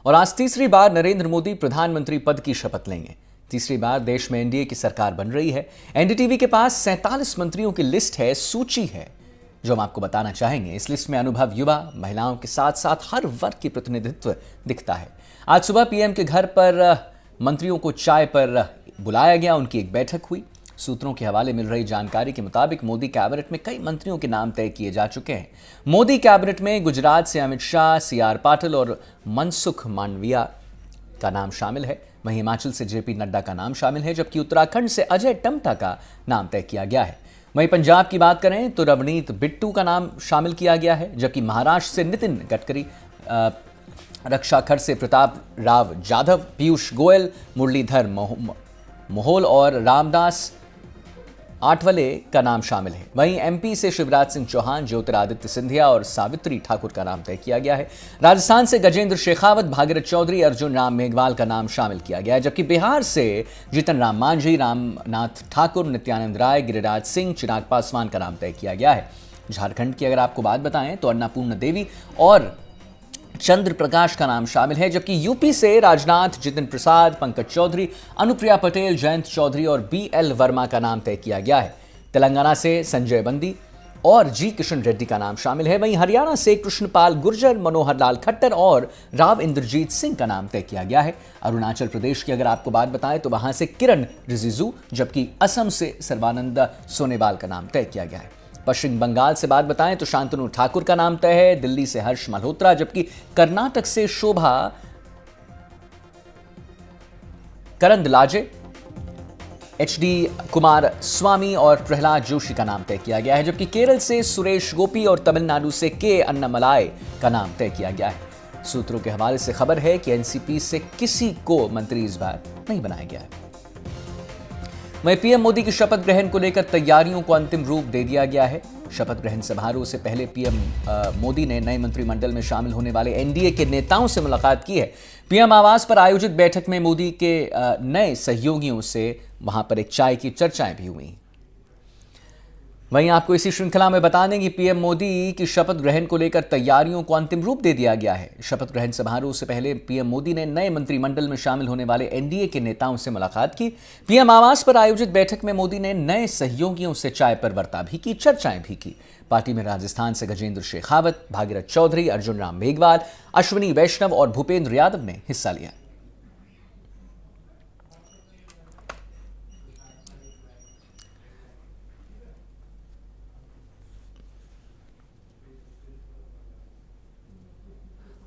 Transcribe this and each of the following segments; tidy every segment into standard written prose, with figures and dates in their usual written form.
और आज तीसरी बार नरेंद्र मोदी प्रधानमंत्री पद की शपथ लेंगे। तीसरी बार देश में एनडीए की सरकार बन रही है। एनडीटीवी के पास 47 मंत्रियों की लिस्ट है, सूची है, जो हम आपको बताना चाहेंगे। इस लिस्ट में अनुभव युवा, महिलाओं के साथ साथ हर वर्ग की प्रतिनिधित्व दिखता है। आज सुबह पीएम के घर पर मंत्रियों को चाय पर बुलाया गया, उनकी एक बैठक हुई। सूत्रों के हवाले मिल रही जानकारी के मुताबिक मोदी कैबिनेट में कई मंत्रियों के नाम तय किए जा चुके हैं। मोदी कैबिनेट में गुजरात से अमित शाह, सीआर पाटिल और मनसुख मांडविया का नाम शामिल है। वहीं हिमाचल से जेपी नड्डा का नाम शामिल है, जबकि उत्तराखंड से अजय टम्टा का नाम तय किया गया है। वहीं पंजाब की बात करें तो रवनीत बिट्टू का नाम शामिल किया गया है, जबकि महाराष्ट्र से नितिन गडकरी, रक्षा खर्च से प्रताप राव जाधव, पीयूष गोयल, मुरलीधर मोहोल और रामदास आठवले का नाम शामिल है। वहीं एमपी से शिवराज सिंह चौहान, ज्योतिरादित्य सिंधिया और सावित्री ठाकुर का नाम तय किया गया है। राजस्थान से गजेंद्र शेखावत, भागीरथ चौधरी, अर्जुन राम मेघवाल का नाम शामिल किया गया है, जबकि बिहार से जीतन राम मांझी, रामनाथ ठाकुर, नित्यानंद राय, गिरिराज सिंह, चिराग पासवान का नाम तय किया गया है। झारखंड की अगर आपको बात बताएं तो अन्नपूर्णा देवी और चंद्र प्रकाश का नाम शामिल है, जबकि यूपी से राजनाथ, जितिन प्रसाद, पंकज चौधरी, अनुप्रिया पटेल, जयंत चौधरी और बीएल वर्मा का नाम तय किया गया है। तेलंगाना से संजय बंदी और जी किशन रेड्डी का नाम शामिल है। वहीं हरियाणा से कृष्णपाल गुर्जर, मनोहर लाल खट्टर और राव इंद्रजीत सिंह का नाम तय किया गया है। अरुणाचल प्रदेश की अगर आपको बात बताएं तो वहां से किरण रिजिजू, जबकि असम से सर्बानंद सोनेवाल का नाम तय किया गया है। पश्चिम बंगाल से बात बताएं तो शांतनु ठाकुर का नाम तय है। दिल्ली से हर्ष मल्होत्रा, जबकि कर्नाटक से शोभा करंदलाजे, एचडी कुमार स्वामी और प्रहलाद जोशी का नाम तय किया गया है, जबकि केरल से सुरेश गोपी और तमिलनाडु से के अन्नामलाई का नाम तय किया गया है। सूत्रों के हवाले से खबर है कि एनसीपी से किसी को मंत्री इस बार नहीं बनाया गया है। वहीं पीएम मोदी की शपथ ग्रहण को लेकर तैयारियों को अंतिम रूप दे दिया गया है। शपथ ग्रहण समारोह से पहले पीएम मोदी ने नए मंत्रिमंडल में शामिल होने वाले एनडीए के नेताओं से मुलाकात की है। पीएम आवास पर आयोजित बैठक में मोदी के नए सहयोगियों से वहां पर एक चाय की चर्चाएं भी हुई। वहीं आपको इसी श्रृंखला में बता दें कि पीएम मोदी की शपथ ग्रहण को लेकर तैयारियों को अंतिम रूप दे दिया गया है। शपथ ग्रहण समारोह से पहले पीएम मोदी ने नए मंत्रिमंडल में शामिल होने वाले एनडीए के नेताओं से मुलाकात की। पीएम आवास पर आयोजित बैठक में मोदी ने नए सहयोगियों से चाय पर वार्ता भी की, चर्चाएं भी की। पार्टी में राजस्थान से गजेंद्र शेखावत, भागीरथ चौधरी, अर्जुन राम मेघवाल, अश्विनी वैष्णव और भूपेंद्र यादव ने हिस्सा लिया।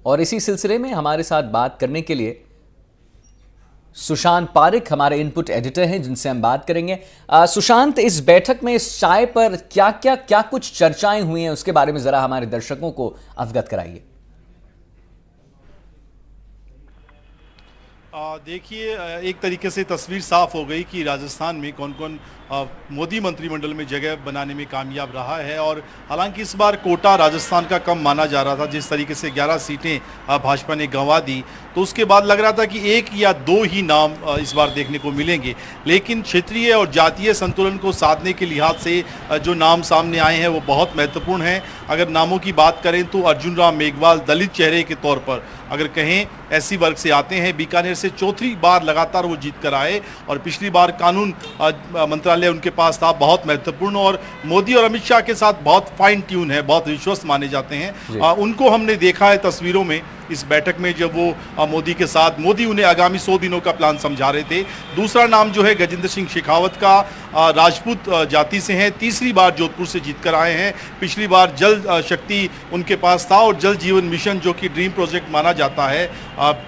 और इसी सिलसिले में हमारे साथ बात करने के लिए सुशांत पारिक हमारे इनपुट एडिटर हैं, जिनसे हम बात करेंगे। सुशांत, इस बैठक में इस चाय पर क्या कुछ चर्चाएं हुई हैं, उसके बारे में जरा हमारे दर्शकों को अवगत कराइए। देखिए, एक तरीके से तस्वीर साफ हो गई कि राजस्थान में कौन कौन मोदी मंत्रिमंडल में जगह बनाने में कामयाब रहा है। और हालांकि इस बार कोटा राजस्थान का कम माना जा रहा था, जिस तरीके से 11 सीटें भाजपा ने गंवा दी, तो उसके बाद लग रहा था कि एक या दो ही नाम इस बार देखने को मिलेंगे। लेकिन क्षेत्रीय और जातीय संतुलन को साधने के लिहाज से जो नाम सामने आए हैं वो बहुत महत्वपूर्ण हैं। अगर नामों की बात करें तो अर्जुन राम मेघवाल दलित चेहरे के तौर पर अगर कहें एससी वर्ग से आते हैं। बीकानेर से चौथी बार लगातार वो जीत कर आए और पिछली बार कानून मंत्रालय उनके पास था, बहुत महत्वपूर्ण। और मोदी और अमित शाह के साथ बहुत फाइन ट्यून है, बहुत विश्वस्त माने जाते हैं। उनको हमने देखा है तस्वीरों में इस बैठक में, जब वो मोदी के साथ, मोदी उन्हें आगामी 100 दिनों का प्लान समझा रहे थे। दूसरा नाम जो है गजेंद्र सिंह शेखावत का, राजपूत जाति से हैं, तीसरी बार जोधपुर से जीत कर आए हैं। पिछली बार जल शक्ति उनके पास था और जल जीवन मिशन जो कि ड्रीम प्रोजेक्ट माना जाता है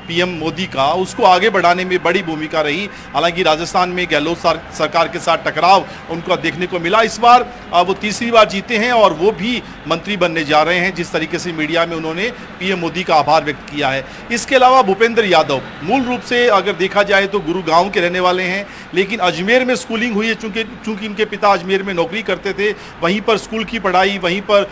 पीएम मोदी का, उसको आगे बढ़ाने में बड़ी भूमिका रही। हालांकि राजस्थान में गहलोत सरकार के साथ टकराव उनको देखने को मिला। इस बार वो तीसरी बार जीते हैं और वो भी मंत्री बनने जा रहे हैं, जिस तरीके से मीडिया में उन्होंने पीएम मोदी का आभार व्यक्त किया है। इसके अलावा भूपेंद्र यादव मूल रूप से अगर देखा जाए तो गुरुगांव के रहने वाले हैं, लेकिन अजमेर में स्कूलिंग हुई है। चूंकि इनके पिता अजमेर में नौकरी करते थे, वहीं पर स्कूल की पढ़ाई, वहीं पर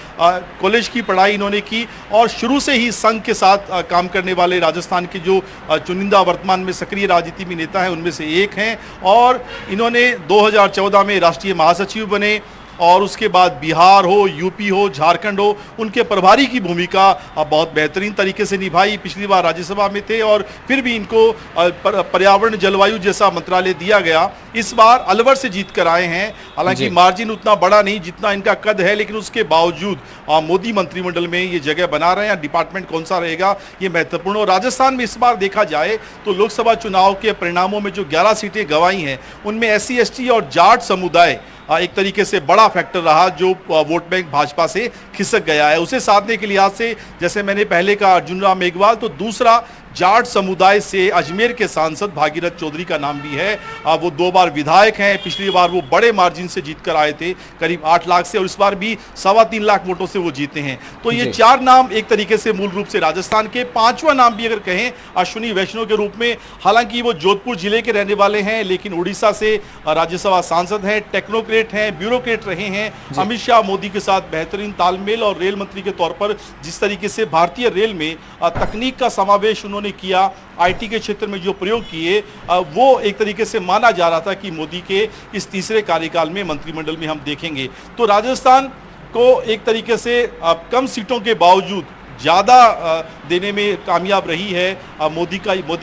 कॉलेज की पढ़ाई इन्होंने की और शुरू से ही संघ के साथ काम करने वाले राजस्थान के जो चुनिंदा वर्तमान में सक्रिय राजनीति में नेता हैं उनमें से एक हैं। और इन्होंने 2014 में राष्ट्रीय महासचिव बने। और उसके बाद बिहार हो, यूपी हो, झारखंड हो, उनके प्रभारी की भूमिका बहुत बेहतरीन तरीके से निभाई। पिछली बार राज्यसभा में थे और फिर भी इनको पर्यावरण जलवायु जैसा मंत्रालय दिया गया। इस बार अलवर से जीत कर आए हैं, हालांकि मार्जिन उतना बड़ा नहीं जितना इनका कद है, लेकिन उसके बावजूद मोदी मंत्रिमंडल में ये जगह बना रहे हैं। डिपार्टमेंट कौन सा रहेगा ये महत्वपूर्ण। और राजस्थान में इस बार देखा जाए तो लोकसभा चुनाव के परिणामों में जो 11 सीटें गंवाई हैं उनमें SC ST और जाट समुदाय एक तरीके से बड़ा फैक्टर रहा, जो वोट बैंक भाजपा से खिसक गया है। उसे साधने के लिहाज से जैसे मैंने पहले कहा अर्जुन राम मेघवाल, तो दूसरा जाट समुदाय से अजमेर के सांसद भागीरथ चौधरी का नाम भी है। वो 2 बार विधायक हैं, पिछली बार वो बड़े मार्जिन से जीत कर आए थे करीब 8 लाख से, और इस बार भी 3.25 लाख वोटों से वो जीते हैं। तो ये 4 नाम एक तरीके से मूल रूप से राजस्थान के। 5वां नाम भी अगर कहें अश्विनी वैष्णव के रूप में, हालांकि वो जोधपुर जिले के रहने वाले हैं लेकिन उड़ीसा से राज्यसभा सांसद हैं, टेक्नोक्रेट हैं, ब्यूरोक्रेट रहे हैं। अमित शाह मोदी के साथ बेहतरीन तालमेल और रेल मंत्री के तौर पर जिस तरीके से भारतीय रेल में तकनीक का समावेश उन्होंने किया, IT के क्षेत्र में जो प्रयोग किए, वो एक तरीके से माना जा रहा था कि मोदी के इस तीसरे कार्यकाल में मंत्रिमंडल में हम देखेंगे। तो राजस्थान को एक तरीके से कम सीटों के बावजूद ज़्यादा देने में कामयाब रही है मोदी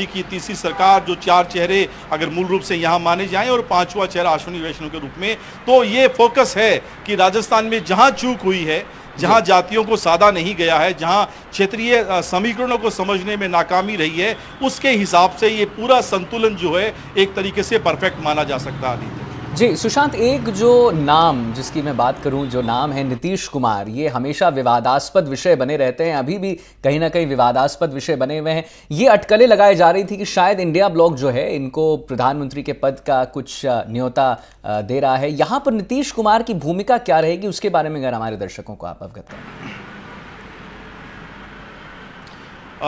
की तीसरी सरकार, जो 4 चेहरे अगर मूल रूप से यहाँ माने जाएं और 5वां चेहरा अश्विनी वैष्णव के रूप में। तो ये फोकस है कि राजस्थान में जहाँ चूक हुई है, जहां जातियों को साधा नहीं गया है, जहां क्षेत्रीय समीकरणों को समझने में नाकामी रही है, उसके हिसाब से ये पूरा संतुलन जो है एक तरीके से परफेक्ट माना जा सकता है। जी सुशांत, एक जो नाम जिसकी मैं बात करूं, जो नाम है नीतीश कुमार, ये हमेशा विवादास्पद विषय बने रहते हैं, अभी भी कहीं ना कहीं विवादास्पद विषय बने हुए हैं। ये अटकलें लगाई जा रही थी कि शायद इंडिया ब्लॉक जो है इनको प्रधानमंत्री के पद का कुछ न्योता दे रहा है। यहाँ पर नीतीश कुमार की भूमिका क्या रहेगी, उसके बारे में अगर हमारे दर्शकों को आप अवगत करें।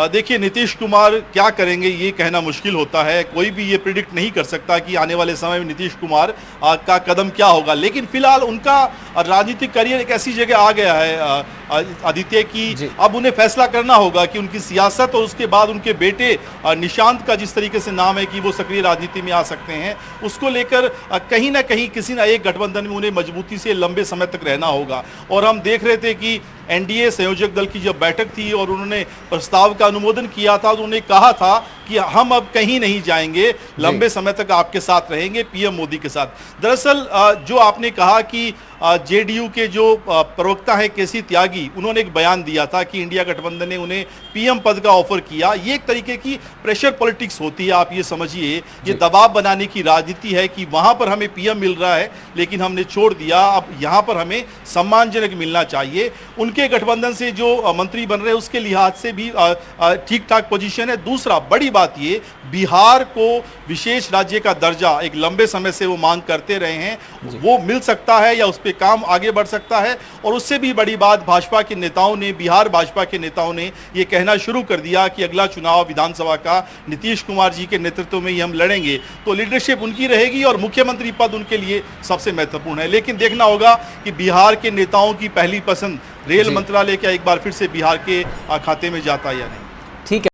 देखिए, नीतीश कुमार क्या करेंगे ये कहना मुश्किल होता है। कोई भी ये प्रिडिक्ट नहीं कर सकता कि आने वाले समय में नीतीश कुमार का कदम क्या होगा, लेकिन फिलहाल उनका राजनीतिक करियर एक ऐसी जगह आ गया है आदित्य की अब उन्हें फैसला करना होगा कि उनकी सियासत और उसके बाद उनके बेटे निशांत का जिस तरीके से नाम है कि वो सक्रिय राजनीति में आ सकते हैं, उसको लेकर कहीं ना कहीं किसी ना एक गठबंधन में उन्हें मजबूती से लंबे समय तक रहना होगा। और हम देख रहे थे कि NDA संयोजक दल की जब बैठक थी और उन्होंने प्रस्ताव का अनुमोदन किया था तो उन्होंने कहा था कि हम अब कहीं नहीं जाएंगे, लंबे समय तक आपके साथ रहेंगे, PM मोदी के साथ। दरअसल जो आपने कहा कि JDU के जो प्रवक्ता है KC त्यागी, उन्होंने एक बयान दिया था कि इंडिया गठबंधन ने उन्हें PM पद का ऑफर किया। ये एक तरीके की प्रेशर पॉलिटिक्स होती है, आप ये समझिए, ये दबाव बनाने की राजनीति है कि वहां पर हमें PM मिल रहा है लेकिन हमने छोड़ दिया, अब यहाँ पर हमें सम्मानजनक मिलना चाहिए। उनके गठबंधन से जो मंत्री बन रहे हैं उसके लिहाज से भी ठीक ठाक पोजीशन है। दूसरा बड़ी बात ये, बिहार को विशेष राज्य का दर्जा एक लंबे समय से वो मांग करते रहे हैं, वो मिल सकता है या उस पर काम आगे बढ़ सकता है। और उससे भी बड़ी बात, भाजपा के नेताओं ने, बिहार भाजपा के नेताओं ने ये कहना शुरू कर दिया कि अगला चुनाव विधानसभा का नीतीश कुमार जी के नेतृत्व में ही हम लड़ेंगे। तो लीडरशिप उनकी रहेगी और मुख्यमंत्री पद उनके लिए सबसे महत्वपूर्ण है। लेकिन देखना होगा कि बिहार के नेताओं की पहली पसंद रेल मंत्रालय क्या एक बार फिर से बिहार के खाते में जाता है या नहीं। ठीक है।